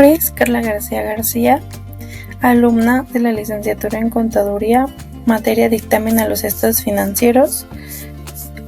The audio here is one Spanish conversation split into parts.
nombre es Carla García García, alumna de la licenciatura en Contaduría, materia dictamen a los estados financieros,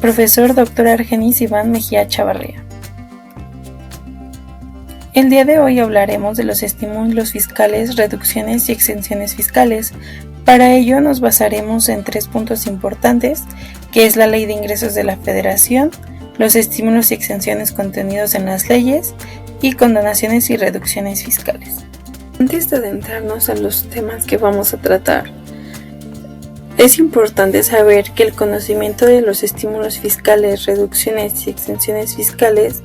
profesor Dr. Argenis Iván Mejía Chavarría. El día de hoy hablaremos de los estímulos fiscales, reducciones y exenciones fiscales. Para ello nos basaremos en 3 puntos importantes, que es la Ley de Ingresos de la Federación, los estímulos y exenciones contenidos en las leyes y condonaciones y reducciones fiscales. Antes de adentrarnos a los temas que vamos a tratar, es importante saber que el conocimiento de los estímulos fiscales, reducciones y exenciones fiscales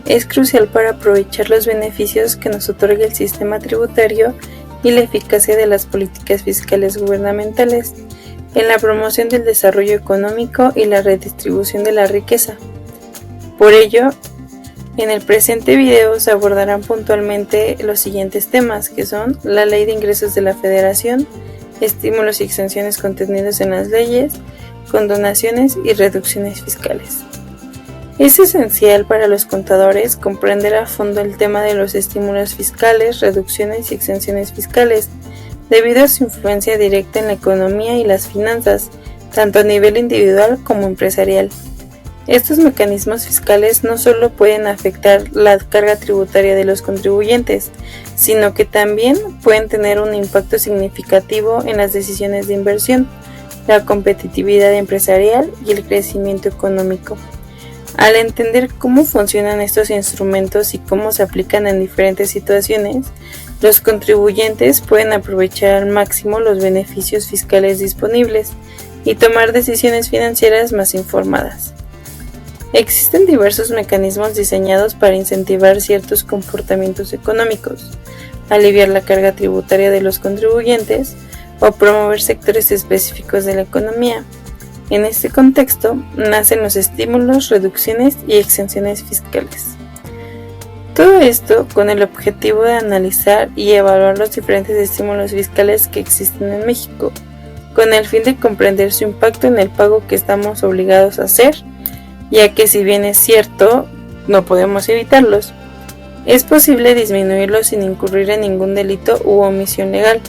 es crucial para aprovechar los beneficios que nos otorga el sistema tributario y la eficacia de las políticas fiscales gubernamentales en la promoción del desarrollo económico y la redistribución de la riqueza. Por ello, en el presente video se abordarán puntualmente los siguientes temas, que son la Ley de Ingresos de la Federación, estímulos y exenciones contenidos en las leyes, condonaciones y reducciones fiscales. Es esencial para los contadores comprender a fondo el tema de los estímulos fiscales, reducciones y exenciones fiscales, debido a su influencia directa en la economía y las finanzas, tanto a nivel individual como empresarial. Estos mecanismos fiscales no solo pueden afectar la carga tributaria de los contribuyentes, sino que también pueden tener un impacto significativo en las decisiones de inversión, la competitividad empresarial y el crecimiento económico. Al entender cómo funcionan estos instrumentos y cómo se aplican en diferentes situaciones, los contribuyentes pueden aprovechar al máximo los beneficios fiscales disponibles y tomar decisiones financieras más informadas. Existen diversos mecanismos diseñados para incentivar ciertos comportamientos económicos, aliviar la carga tributaria de los contribuyentes o promover sectores específicos de la economía. En este contexto, nacen los estímulos, reducciones y exenciones fiscales. Todo esto con el objetivo de analizar y evaluar los diferentes estímulos fiscales que existen en México, con el fin de comprender su impacto en el pago que estamos obligados a hacer, ya que si bien es cierto, no podemos evitarlos, es posible disminuirlos sin incurrir en ningún delito u omisión legal,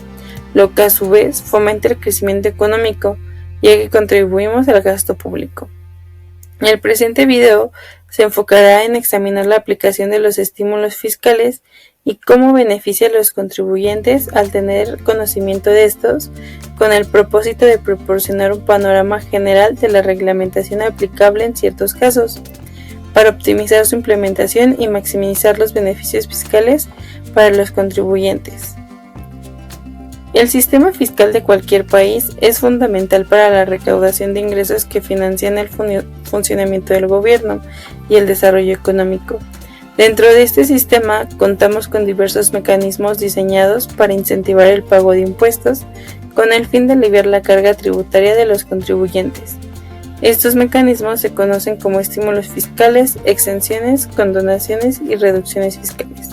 lo que a su vez fomenta el crecimiento económico, ya que contribuimos al gasto público. El presente video se enfocará en examinar la aplicación de los estímulos fiscales y cómo beneficia a los contribuyentes al tener conocimiento de estos, con el propósito de proporcionar un panorama general de la reglamentación aplicable en ciertos casos, para optimizar su implementación y maximizar los beneficios fiscales para los contribuyentes. El sistema fiscal de cualquier país es fundamental para la recaudación de ingresos que financian el funcionamiento del gobierno y el desarrollo económico. Dentro de este sistema contamos con diversos mecanismos diseñados para incentivar el pago de impuestos con el fin de aliviar la carga tributaria de los contribuyentes. Estos mecanismos se conocen como estímulos fiscales, exenciones, condonaciones y reducciones fiscales.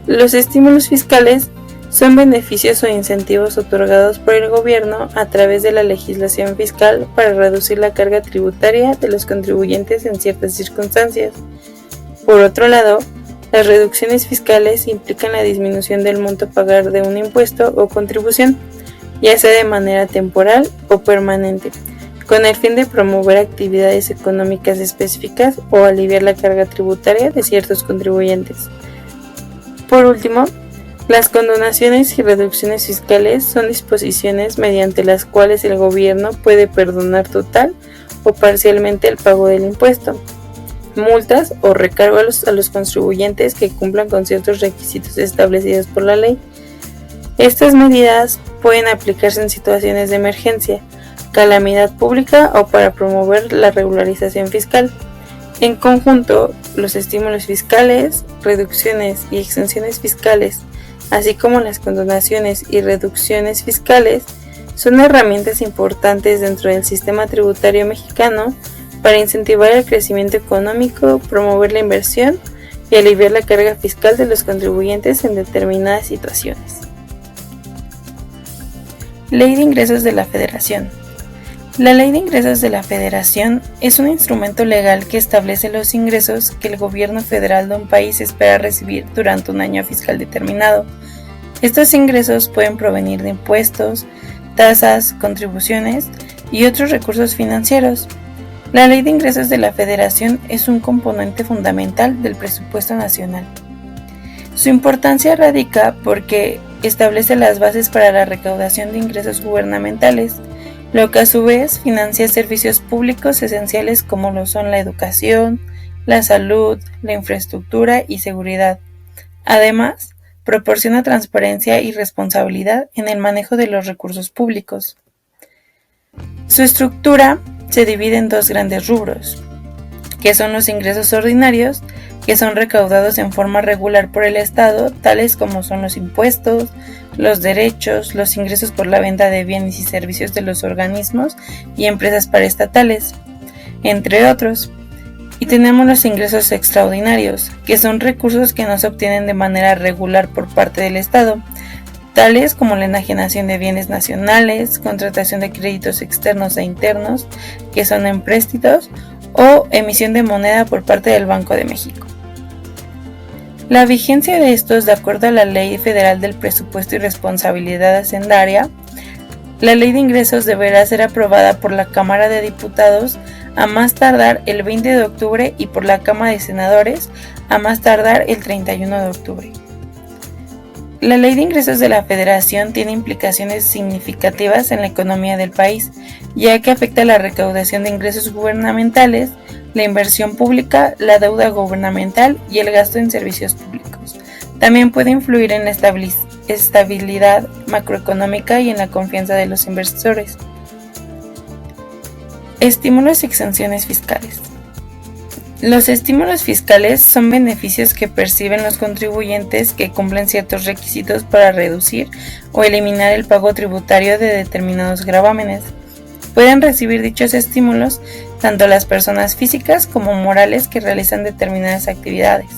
Los estímulos fiscales son beneficios o incentivos otorgados por el gobierno a través de la legislación fiscal para reducir la carga tributaria de los contribuyentes en ciertas circunstancias. Por otro lado, las reducciones fiscales implican la disminución del monto a pagar de un impuesto o contribución, ya sea de manera temporal o permanente, con el fin de promover actividades económicas específicas o aliviar la carga tributaria de ciertos contribuyentes. Por último, las condonaciones y reducciones fiscales son disposiciones mediante las cuales el gobierno puede perdonar total o parcialmente el pago del impuesto, multas o recargos a los contribuyentes que cumplan con ciertos requisitos establecidos por la ley. Estas medidas pueden aplicarse en situaciones de emergencia, calamidad pública o para promover la regularización fiscal. En conjunto, los estímulos fiscales, reducciones y exenciones fiscales, así como las condonaciones y reducciones fiscales, son herramientas importantes dentro del sistema tributario mexicano para incentivar el crecimiento económico, promover la inversión y aliviar la carga fiscal de los contribuyentes en determinadas situaciones. Ley de Ingresos de la Federación. La Ley de Ingresos de la Federación es un instrumento legal que establece los ingresos que el gobierno federal de un país espera recibir durante un año fiscal determinado. Estos ingresos pueden provenir de impuestos, tasas, contribuciones y otros recursos financieros. La Ley de Ingresos de la Federación es un componente fundamental del presupuesto nacional. Su importancia radica porque establece las bases para la recaudación de ingresos gubernamentales, lo que a su vez financia servicios públicos esenciales como lo son la educación, la salud, la infraestructura y seguridad. Además, proporciona transparencia y responsabilidad en el manejo de los recursos públicos. Su estructura se divide en dos grandes rubros, que son los ingresos ordinarios, que son recaudados en forma regular por el Estado, tales como son los impuestos, los derechos, los ingresos por la venta de bienes y servicios de los organismos y empresas paraestatales, entre otros. Y tenemos los ingresos extraordinarios, que son recursos que no se obtienen de manera regular por parte del Estado, tales como la enajenación de bienes nacionales, contratación de créditos externos e internos, que son empréstitos, o emisión de moneda por parte del Banco de México. La vigencia de estos, de acuerdo a la Ley Federal del Presupuesto y Responsabilidad Hacendaria, la Ley de Ingresos deberá ser aprobada por la Cámara de Diputados a más tardar el 20 de octubre y por la Cámara de Senadores a más tardar el 31 de octubre. La Ley de Ingresos de la Federación tiene implicaciones significativas en la economía del país, ya que afecta la recaudación de ingresos gubernamentales, la inversión pública, la deuda gubernamental y el gasto en servicios públicos. También puede influir en la estabilidad macroeconómica y en la confianza de los inversores. Estímulos y exenciones fiscales. Los estímulos fiscales son beneficios que perciben los contribuyentes que cumplen ciertos requisitos para reducir o eliminar el pago tributario de determinados gravámenes. Pueden recibir dichos estímulos tanto las personas físicas como morales que realizan determinadas actividades.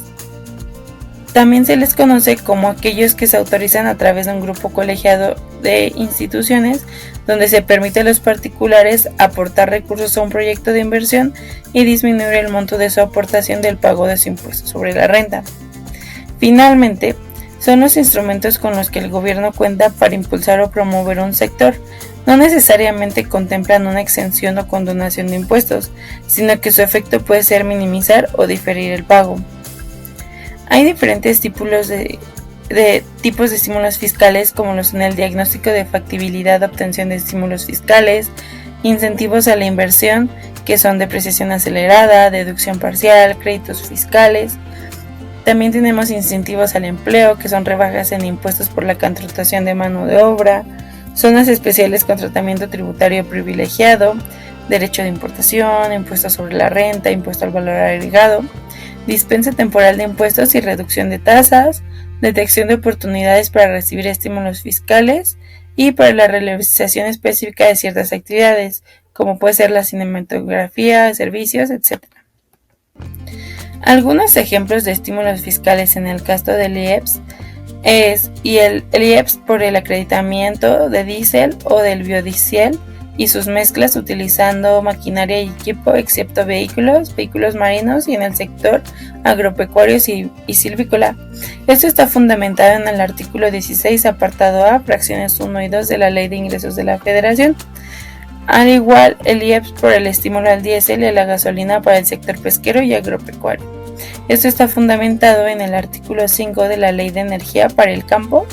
También se les conoce como aquellos que se autorizan a través de un grupo colegiado de instituciones donde se permite a los particulares aportar recursos a un proyecto de inversión y disminuir el monto de su aportación del pago de su impuesto sobre la renta. Finalmente, son los instrumentos con los que el gobierno cuenta para impulsar o promover un sector. No necesariamente contemplan una exención o condonación de impuestos, sino que su efecto puede ser minimizar o diferir el pago. Hay diferentes tipos de estímulos fiscales, como lo son el diagnóstico de factibilidad de obtención de estímulos fiscales, incentivos a la inversión, que son depreciación acelerada, deducción parcial, créditos fiscales. También tenemos incentivos al empleo, que son rebajas en impuestos por la contratación de mano de obra, zonas especiales con tratamiento tributario privilegiado, derecho de importación, impuesto sobre la renta, impuesto al valor agregado, dispensa temporal de impuestos y reducción de tasas, detección de oportunidades para recibir estímulos fiscales y para la realización específica de ciertas actividades, como puede ser la cinematografía, servicios, etc. Algunos ejemplos de estímulos fiscales en el caso del IEPS es el IEPS por el acreditamiento de diésel o del biodiesel y sus mezclas utilizando maquinaria y equipo excepto vehículos marinos y en el sector agropecuario y silvícola. Esto está fundamentado en el artículo 16, apartado A, fracciones 1 y 2 de la Ley de Ingresos de la Federación. Al igual, el IEPS por el estímulo al diésel y a la gasolina para el sector pesquero y agropecuario. Esto está fundamentado en el artículo 5 de la Ley de Energía para el Campo,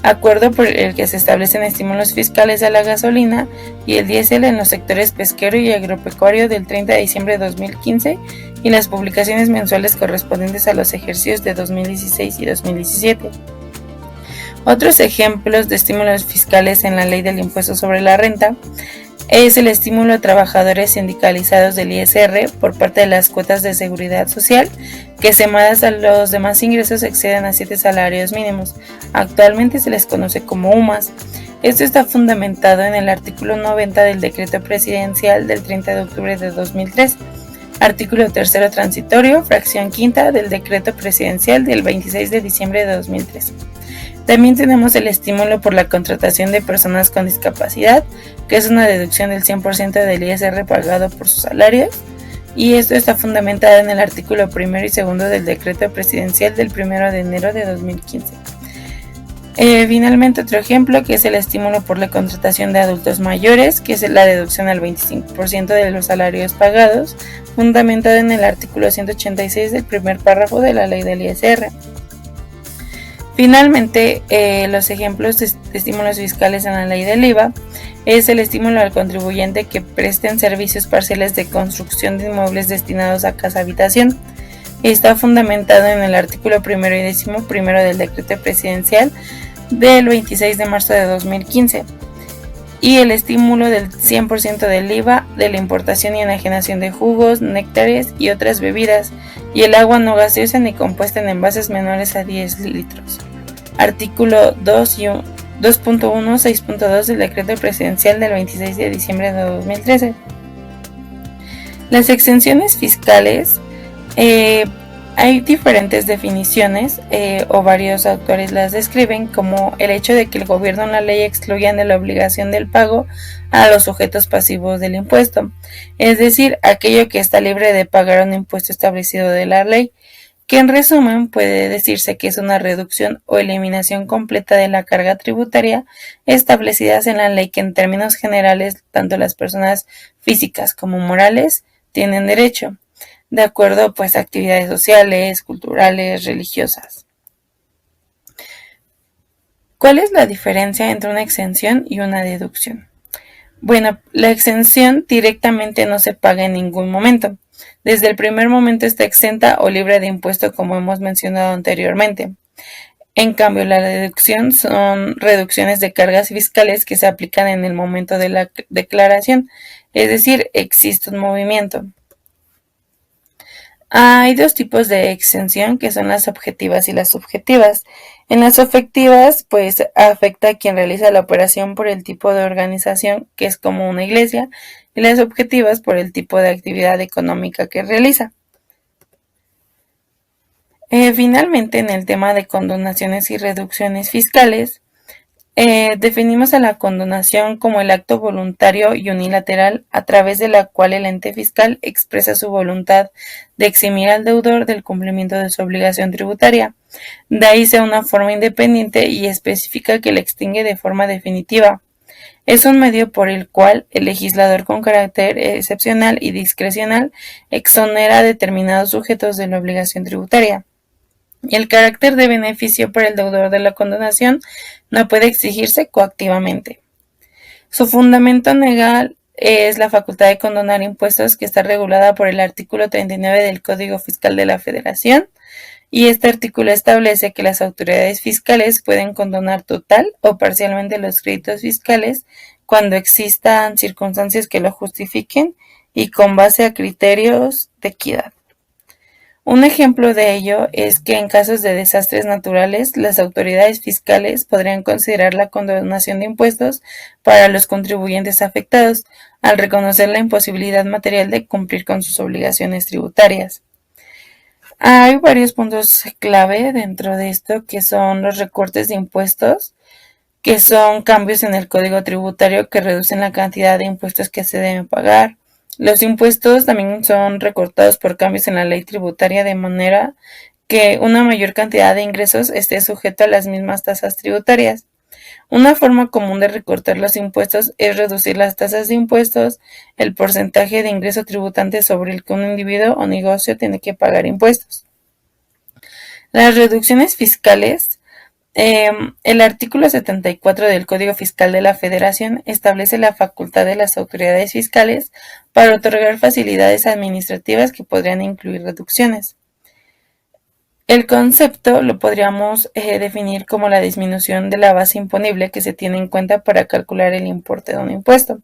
acuerdo por el que se establecen estímulos fiscales a la gasolina y el diésel en los sectores pesquero y agropecuario del 30 de diciembre de 2015 y las publicaciones mensuales correspondientes a los ejercicios de 2016 y 2017. Otros ejemplos de estímulos fiscales en la Ley del Impuesto sobre la Renta es el estímulo a trabajadores sindicalizados del ISR por parte de las cuotas de seguridad social, que semadas a los demás ingresos exceden a 7 salarios mínimos. Actualmente se les conoce como UMAS. Esto está fundamentado en el artículo 90 del Decreto Presidencial del 30 de octubre de 2003, artículo 3 transitorio, fracción 5 del Decreto Presidencial del 26 de diciembre de 2003. También tenemos el estímulo por la contratación de personas con discapacidad, que es una deducción del 100% del ISR pagado por sus salarios, y esto está fundamentado en el artículo 1 y 2 del decreto presidencial del 1 de enero de 2015. Finalmente, otro ejemplo que es el estímulo por la contratación de adultos mayores, que es la deducción al 25% de los salarios pagados, fundamentado en el artículo 186 del primer párrafo de la ley del ISR. Finalmente, los ejemplos de estímulos fiscales en la ley del IVA es el estímulo al contribuyente que presten servicios parciales de construcción de inmuebles destinados a casa-habitación. Está fundamentado en el artículo 1 y 11 del decreto presidencial del 26 de marzo de 2015. Y el estímulo del 100% del IVA de la importación y enajenación de jugos, néctares y otras bebidas, y el agua no gaseosa ni compuesta en envases menores a 10 litros. Artículo 2.1, 6.2 del decreto presidencial del 26 de diciembre de 2013. Las exenciones fiscales, hay diferentes definiciones, o varios autores las describen como el hecho de que el gobierno en la ley excluyan de la obligación del pago a los sujetos pasivos del impuesto, es decir, aquello que está libre de pagar un impuesto establecido de la ley, que en resumen puede decirse que es una reducción o eliminación completa de la carga tributaria establecidas en la ley, que en términos generales tanto las personas físicas como morales tienen derecho, de acuerdo pues a actividades sociales, culturales, religiosas. ¿Cuál es la diferencia entre una exención y una deducción? Bueno, la exención directamente no se paga en ningún momento. Desde el primer momento está exenta o libre de impuesto, como hemos mencionado anteriormente. En cambio, la deducción son reducciones de cargas fiscales que se aplican en el momento de la declaración, es decir, existe un movimiento. Hay dos tipos de exención, que son las objetivas y las subjetivas. En las objetivas, pues afecta a quien realiza la operación por el tipo de organización, que es como una iglesia, y las objetivas por el tipo de actividad económica que realiza. Finalmente, en el tema de condonaciones y reducciones fiscales, definimos a la condonación como el acto voluntario y unilateral a través de la cual el ente fiscal expresa su voluntad de eximir al deudor del cumplimiento de su obligación tributaria. De ahí sea una forma independiente y específica que la extingue de forma definitiva. Es un medio por el cual el legislador, con carácter excepcional y discrecional, exonera a determinados sujetos de la obligación tributaria. Y el carácter de beneficio para el deudor de la condonación no puede exigirse coactivamente. Su fundamento legal es la facultad de condonar impuestos, que está regulada por el artículo 39 del Código Fiscal de la Federación, y este artículo establece que las autoridades fiscales pueden condonar total o parcialmente los créditos fiscales cuando existan circunstancias que lo justifiquen y con base a criterios de equidad. Un ejemplo de ello es que en casos de desastres naturales, las autoridades fiscales podrían considerar la condonación de impuestos para los contribuyentes afectados, al reconocer la imposibilidad material de cumplir con sus obligaciones tributarias. Hay varios puntos clave dentro de esto, que son los recortes de impuestos, que son cambios en el código tributario que reducen la cantidad de impuestos que se deben pagar. Los impuestos también son recortados por cambios en la ley tributaria, de manera que una mayor cantidad de ingresos esté sujeto a las mismas tasas tributarias. Una forma común de recortar los impuestos es reducir las tasas de impuestos, el porcentaje de ingreso tributante sobre el que un individuo o negocio tiene que pagar impuestos. Las reducciones fiscales. El artículo 74 del Código Fiscal de la Federación establece la facultad de las autoridades fiscales para otorgar facilidades administrativas que podrían incluir reducciones. El concepto lo podríamos definir como la disminución de la base imponible que se tiene en cuenta para calcular el importe de un impuesto.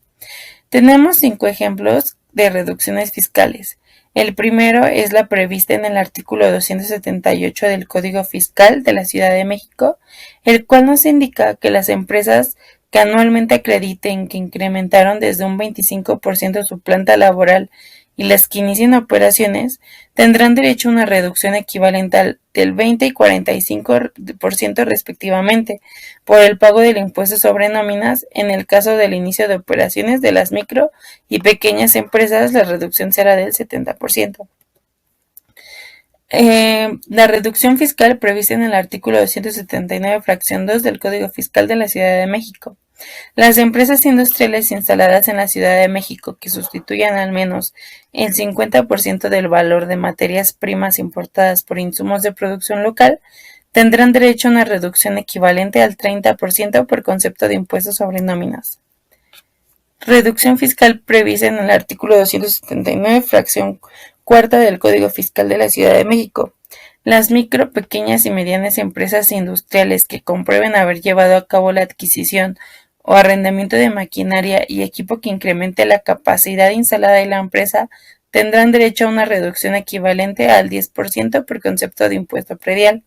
Tenemos 5 ejemplos de reducciones fiscales. El primero es la prevista en el artículo 278 del Código Fiscal de la Ciudad de México, el cual nos indica que las empresas que anualmente acrediten que incrementaron desde un 25% su planta laboral y las que inicien operaciones tendrán derecho a una reducción equivalente al del 20 y 45% respectivamente por el pago del impuesto sobre nóminas. En el caso del inicio de operaciones de las micro y pequeñas empresas, la reducción será del 70%. La reducción fiscal prevista en el artículo 279, fracción 2 del Código Fiscal de la Ciudad de México. Las empresas industriales instaladas en la Ciudad de México que sustituyan al menos el 50% del valor de materias primas importadas por insumos de producción local tendrán derecho a una reducción equivalente al 30% por concepto de impuestos sobre nóminas. Reducción fiscal prevista en el artículo 279, fracción cuarta del Código Fiscal de la Ciudad de México. Las micro, pequeñas y medianas empresas industriales que comprueben haber llevado a cabo la adquisición o arrendamiento de maquinaria y equipo que incremente la capacidad instalada de la empresa tendrán derecho a una reducción equivalente al 10% por concepto de impuesto predial.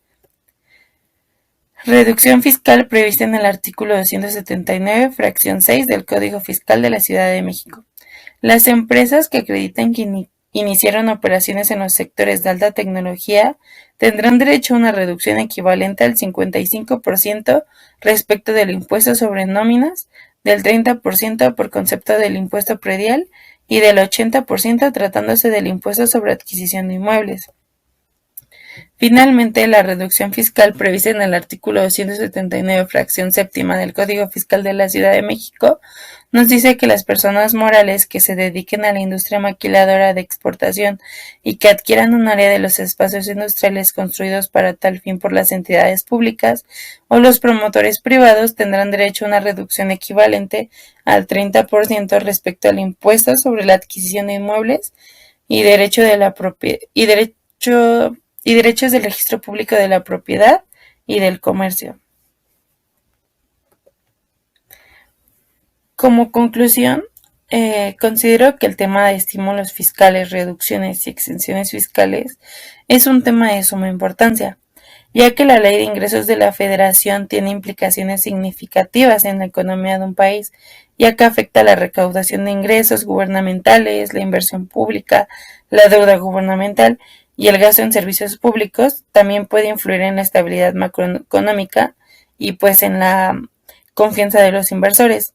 Reducción fiscal prevista en el artículo 279, fracción 6 del Código Fiscal de la Ciudad de México. Las empresas que acrediten que iniciaron operaciones en los sectores de alta tecnología tendrán derecho a una reducción equivalente al 55% respecto del impuesto sobre nóminas, del 30% por concepto del impuesto predial y del 80% tratándose del impuesto sobre adquisición de inmuebles. Finalmente, la reducción fiscal prevista en el artículo 279, fracción séptima del Código Fiscal de la Ciudad de México, nos dice que las personas morales que se dediquen a la industria maquiladora de exportación y que adquieran un área de los espacios industriales construidos para tal fin por las entidades públicas o los promotores privados tendrán derecho a una reducción equivalente al 30% respecto al impuesto sobre la adquisición de inmuebles y derechos del registro público de la propiedad y del comercio. Como conclusión, considero que el tema de estímulos fiscales, reducciones y exenciones fiscales es un tema de suma importancia, ya que la Ley de Ingresos de la Federación tiene implicaciones significativas en la economía de un país, ya que afecta la recaudación de ingresos gubernamentales, la inversión pública, la deuda gubernamental y el gasto en servicios públicos. También puede influir en la estabilidad macroeconómica y pues en la confianza de los inversores.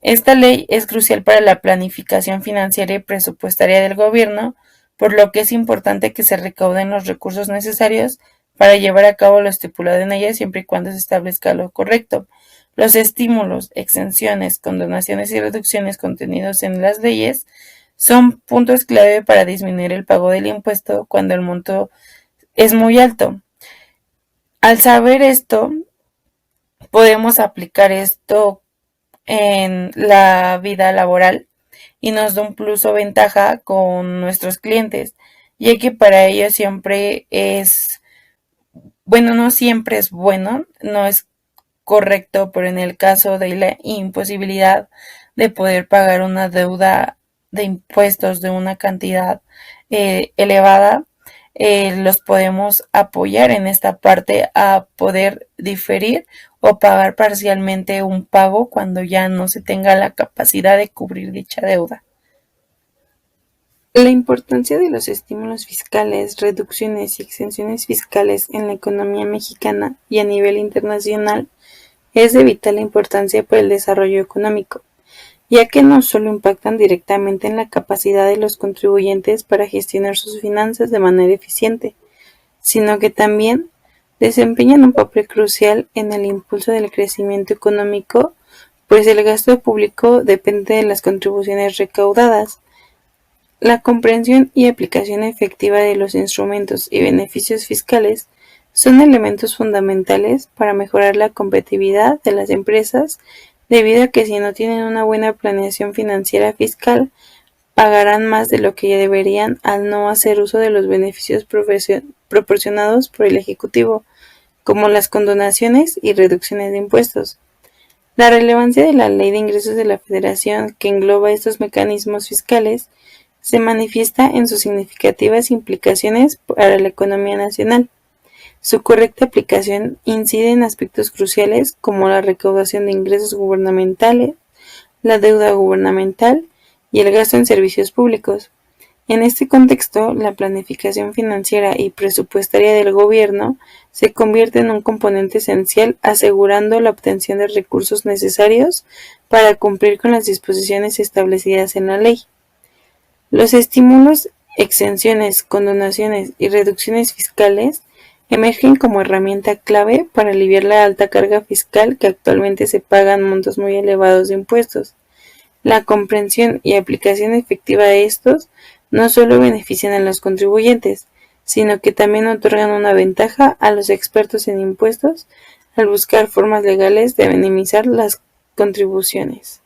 Esta ley es crucial para la planificación financiera y presupuestaria del gobierno, por lo que es importante que se recauden los recursos necesarios para llevar a cabo lo estipulado en ella siempre y cuando se establezca lo correcto. Los estímulos, exenciones, condonaciones y reducciones contenidos en las leyes son puntos clave para disminuir el pago del impuesto cuando el monto es muy alto. Al saber esto, podemos aplicar esto en la vida laboral y nos da un plus o ventaja con nuestros clientes, ya que para ellos siempre es bueno, no siempre es bueno, no es correcto, pero en el caso de la imposibilidad de poder pagar una deuda de impuestos de una cantidad elevada, los podemos apoyar en esta parte a poder diferir o pagar parcialmente un pago cuando ya no se tenga la capacidad de cubrir dicha deuda. La importancia de los estímulos fiscales, reducciones y exenciones fiscales en la economía mexicana y a nivel internacional es de vital importancia para el desarrollo económico, ya que no solo impactan directamente en la capacidad de los contribuyentes para gestionar sus finanzas de manera eficiente, sino que también desempeñan un papel crucial en el impulso del crecimiento económico, pues el gasto público depende de las contribuciones recaudadas. La comprensión y aplicación efectiva de los instrumentos y beneficios fiscales son elementos fundamentales para mejorar la competitividad de las empresas, debido a que si no tienen una buena planeación financiera fiscal, pagarán más de lo que ya deberían al no hacer uso de los beneficios proporcionados por el Ejecutivo, como las condonaciones y reducciones de impuestos. La relevancia de la Ley de Ingresos de la Federación, que engloba estos mecanismos fiscales, se manifiesta en sus significativas implicaciones para la economía nacional. Su correcta aplicación incide en aspectos cruciales como la recaudación de ingresos gubernamentales, la deuda gubernamental y el gasto en servicios públicos. En este contexto, la planificación financiera y presupuestaria del gobierno se convierte en un componente esencial, asegurando la obtención de recursos necesarios para cumplir con las disposiciones establecidas en la ley. Los estímulos, exenciones, condonaciones y reducciones fiscales emergen como herramienta clave para aliviar la alta carga fiscal que actualmente se pagan montos muy elevados de impuestos. La comprensión y aplicación efectiva de estos no solo benefician a los contribuyentes, sino que también otorgan una ventaja a los expertos en impuestos al buscar formas legales de minimizar las contribuciones.